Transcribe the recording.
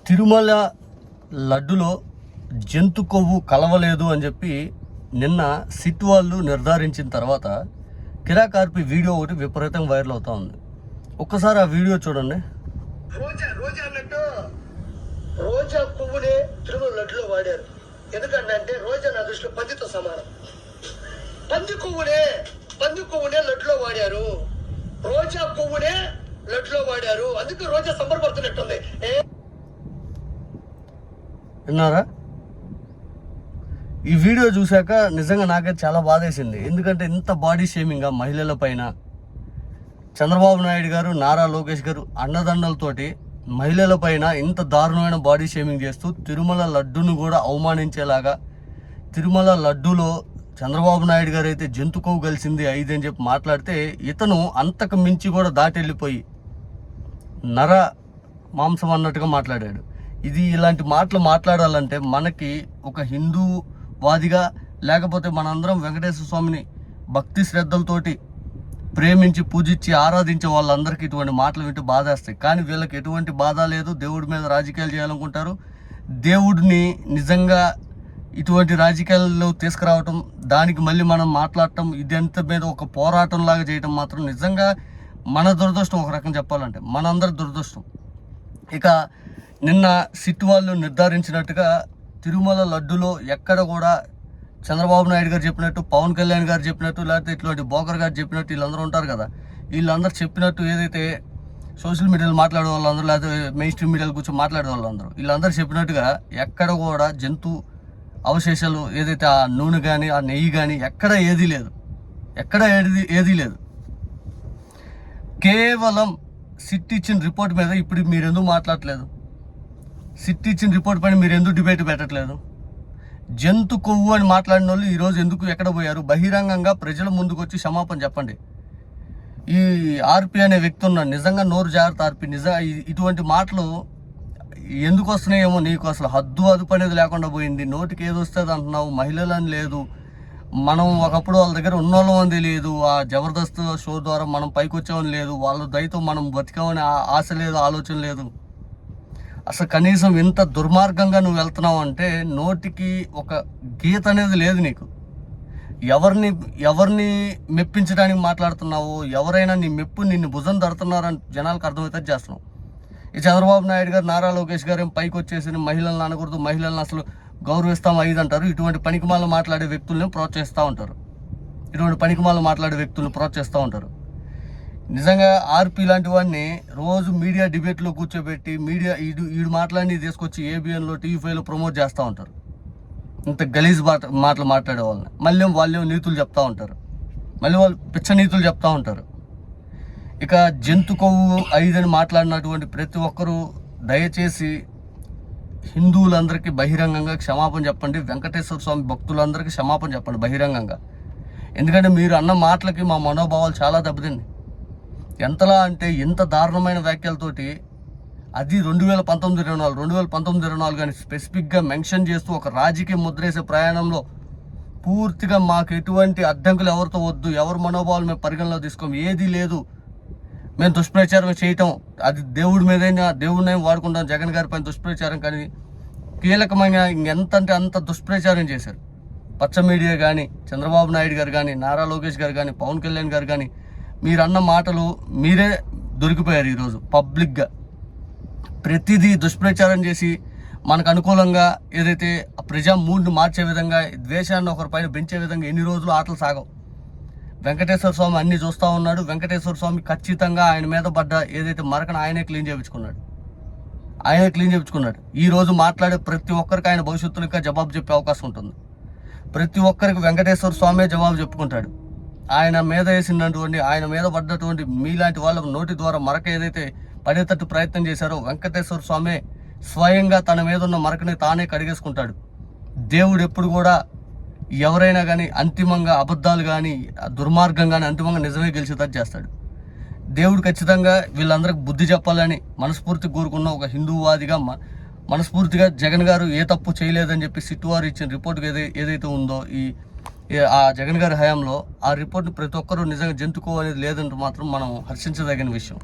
తిరుమల లడ్డులో జంతు కొవ్వు కలవలేదు అని చెప్పి నిన్న సిట్ వాళ్ళు నిర్ధారించిన తర్వాత కిరాకార్పి వీడియో ఒకటి విపరీతంగా వైరల్ అవుతా ఉంది. ఒక్కసారి ఆ వీడియో చూడండి. రోజా అన్నట్టు రోజా పువ్వునే తిరుమల లడ్డులో వాడారు. ఎందుకంటే రోజా నా దృష్టిలో పందితో సమానం. పంది కొవ్వునే లడ్డులో వాడారు. రోజా పువ్వునే లడ్డులో వాడారు. అందుకే రోజా సంబరపడుతున్నట్టుంది. విన్నారా? ఈ వీడియో చూశాక నిజంగా నాకైతే చాలా బాధేసింది. ఎందుకంటే ఇంత బాడీ షేమింగ్గా మహిళల పైన చంద్రబాబు నాయుడు గారు, నారా లోకేష్ గారు అన్నదండలతోటి మహిళల పైన ఇంత దారుణమైన బాడీ షేమింగ్ చేస్తూ తిరుమల లడ్డును కూడా అవమానించేలాగా, తిరుమల లడ్డులో చంద్రబాబు నాయుడు గారు అయితే జంతు కొవ్వు కలిసింది 5 అని చెప్పి మాట్లాడితే, ఇతను అంతకు మించి కూడా దాటెళ్ళిపోయి నర మాంసం అన్నట్టుగా మాట్లాడాడు. ఇలాంటి మాటలు మాట్లాడాలంటే మనకి ఒక హిందూవాదిగా, లేకపోతే మనందరం వెంకటేశ్వర స్వామిని భక్తి శ్రద్ధలతోటి ప్రేమించి పూజించి ఆరాధించే వాళ్ళందరికీ ఇటువంటి మాటలు వింటూ బాధేస్తాయి. కానీ వీళ్ళకి ఎటువంటి బాధ లేదు. దేవుడి మీద రాజకీయాలు చేయాలనుకుంటారు. దేవుడిని నిజంగా ఇటువంటి రాజకీయాల్లో తీసుకురావటం, దానికి మళ్ళీ మనం మాట్లాడటం, ఇదంత మీద ఒక పోరాటం లాగా చేయటం మాత్రం నిజంగా మన దురదృష్టం. ఒక రకం చెప్పాలంటే మనందరి దురదృష్టం. ఇక నిన్న సిట్ వాళ్ళు నిర్ధారించినట్టుగా తిరుమల లడ్డులో ఎక్కడ కూడా చంద్రబాబు నాయుడు గారు చెప్పినట్టు, పవన్ కళ్యాణ్ గారు చెప్పినట్టు, లేకపోతే ఇట్లాంటి బోకర్ గారు చెప్పినట్టు, వీళ్ళందరూ ఉంటారు కదా, వీళ్ళందరూ చెప్పినట్టు ఏదైతే సోషల్ మీడియాలో మాట్లాడే వాళ్ళందరూ, లేకపోతే మెయిన్ స్ట్రీమ్ మీడియాలో కూర్చొని మాట్లాడే వాళ్ళందరూ, వీళ్ళందరూ చెప్పినట్టుగా ఎక్కడ కూడా జంతు అవశేషాలు ఏదైతే ఆ నూనె కానీ ఆ నెయ్యి కానీ ఎక్కడ ఏదీ లేదు. ఏదీ లేదు. కేవలం సిట్ ఇచ్చిన రిపోర్ట్ మీద ఇప్పుడు మీరు ఎందుకు మాట్లాడట్లేదు? సిట్ ఇచ్చిన రిపోర్ట్ పైన మీరు ఎందుకు డిబేట్ పెట్టట్లేదు? జంతు కొవ్వు అని మాట్లాడిన వాళ్ళు ఈరోజు ఎందుకు ఎక్కడ పోయారు? బహిరంగంగా ప్రజల ముందుకు వచ్చి క్షమాపణ చెప్పండి. ఈ ఆర్పి అనే వ్యక్తి ఉన్నాడు, నిజంగా నోరు జాగ్రత్త ఆర్పి. ఇటువంటి మాటలు ఎందుకు వస్తున్నాయేమో నీకు అసలు హద్దు అదుపు అనేది లేకుండా పోయింది. నోటికి ఏది వస్తుంది అంటున్నావు. మహిళలని లేదు, మనం ఒకప్పుడు వాళ్ళ దగ్గర ఉన్నోళ్ళం అని తెలియదు. ఆ జబర్దస్త్ షో ద్వారా మనం పైకి వచ్చామని లేదు, వాళ్ళ దయతో మనం బతికామని ఆశ లేదు, ఆలోచన లేదు. అసలు కనీసం ఇంత దుర్మార్గంగా నువ్వు వెళ్తున్నావు అంటే నోటికి ఒక గీత అనేది లేదు నీకు. ఎవరిని మెప్పించడానికి మాట్లాడుతున్నావు? ఎవరైనా నీ మెప్పు నిన్ను భుజం తడుతున్నారని జనాలకు అర్థమవుతుంది చేస్తున్నావు. ఈ చంద్రబాబు నాయుడు గారు, నారా లోకేష్ గారు ఏం పైకి వచ్చేసి మహిళలను అనకూడదు, మహిళలను అసలు గౌరవిస్తాం 5 అంటారు. ఇటువంటి పనికిమాలను మాట్లాడే వ్యక్తుల్ని ప్రోత్సహిస్తూ ఉంటారు. నిజంగా ఆర్పి లాంటి వాడిని రోజు మీడియా డిబేట్లో కూర్చోబెట్టి వీడు మాట్లాడి తీసుకొచ్చి ఏబిఎన్లో, టీవీ5లో ప్రమోట్ చేస్తూ ఉంటారు. ఇంత గలీజ్ మాటలు మాట్లాడే వాళ్ళని మళ్ళీ వాళ్ళు నీతులు చెప్తూ ఉంటారు. మళ్ళీ వాళ్ళు పిచ్చ నీతులు చెప్తూ ఉంటారు. ఇక జంతు కొవ్వు 5 అని మాట్లాడినటువంటి ప్రతి ఒక్కరూ దయచేసి హిందువులందరికీ బహిరంగంగా క్షమాపణ చెప్పండి. వెంకటేశ్వర స్వామి భక్తులందరికీ క్షమాపణ చెప్పండి బహిరంగంగా. ఎందుకంటే మీరు అన్న మాటలకి మా మనోభావాలు చాలా దెబ్బతింది. ఎంతలా అంటే ఇంత దారుణమైన వ్యాఖ్యలతోటి, అది 2019-20 కానీ స్పెసిఫిక్గా మెన్షన్ చేస్తూ ఒక రాజకీయ ముద్రేసే ప్రయాణంలో పూర్తిగా మాకు ఎటువంటి అడ్డంకులు ఎవరితో వద్దు, ఎవరి మనోభావాలు మేము పరిగణలో తీసుకోము, ఏదీ లేదు, మేము దుష్ప్రచారం చేయటం అది దేవుడి మీదైనా దేవుడిని వాడుకుంటాం. జగన్ గారి పైన దుష్ప్రచారం కానీ కీలకమైన ఎంత అంటే అంత దుష్ప్రచారం చేశారు. పచ్చ మీడియా కానీ, చంద్రబాబు నాయుడు గారు కానీ, నారా లోకేష్ గారు కానీ, పవన్ కళ్యాణ్ గారు కానీ, మీరు అన్న మాటలు మీరే దొరికిపోయారు. ఈరోజు పబ్లిక్గా ప్రతిదీ దుష్ప్రచారం చేసి మనకు అనుకూలంగా ఏదైతే ప్రజా మూడ్ని మార్చే విధంగా, ద్వేషాన్ని ఒకరిపైన పెంచే విధంగా ఎన్ని రోజులు ఆటలు సాగవు. వెంకటేశ్వర స్వామి అన్నీ చూస్తూ ఉన్నాడు. వెంకటేశ్వర స్వామి ఖచ్చితంగా ఆయన మీద పడ్డ ఏదైతే మరకను ఆయనే క్లీన్ చేయించుకున్నాడు. ఈరోజు మాట్లాడే ప్రతి ఒక్కరికి ఆయన భవిష్యత్తులో జవాబు చెప్పే అవకాశం ఉంటుంది. ప్రతి ఒక్కరికి వెంకటేశ్వర స్వామే జవాబు చెప్పుకుంటాడు. ఆయన మీద వేసినటువంటి, ఆయన మీద పడ్డటువంటి మీలాంటి వాళ్ళ నోటి ద్వారా మరక ఏదైతే పడేటట్టు ప్రయత్నం చేశారో, వెంకటేశ్వర స్వామి స్వయంగా తన మీద ఉన్న మరకని తానే కడిగేసుకుంటాడు. దేవుడు ఎప్పుడు కూడా ఎవరైనా కానీ అంతిమంగా అబద్ధాలు కానీ దుర్మార్గం కానీ అంతిమంగా నిజమే గెలిచేటట్టు చేస్తాడు. దేవుడు ఖచ్చితంగా వీళ్ళందరికీ బుద్ధి చెప్పాలని మనస్ఫూర్తిగా కోరుకున్న ఒక హిందూవాదిగా మనస్ఫూర్తిగా జగన్ గారు ఏ తప్పు చేయలేదని చెప్పి సిట్ వారు ఇచ్చిన రిపోర్ట్ ఏదైతే ఉందో ఆ జగన్ గారి హయాంలో, ఆ రిపోర్ట్ని ప్రతి ఒక్కరూ నిజంగా జంతుకో అనేది లేదంటే మాత్రం మనం హర్షించదగిన విషయం.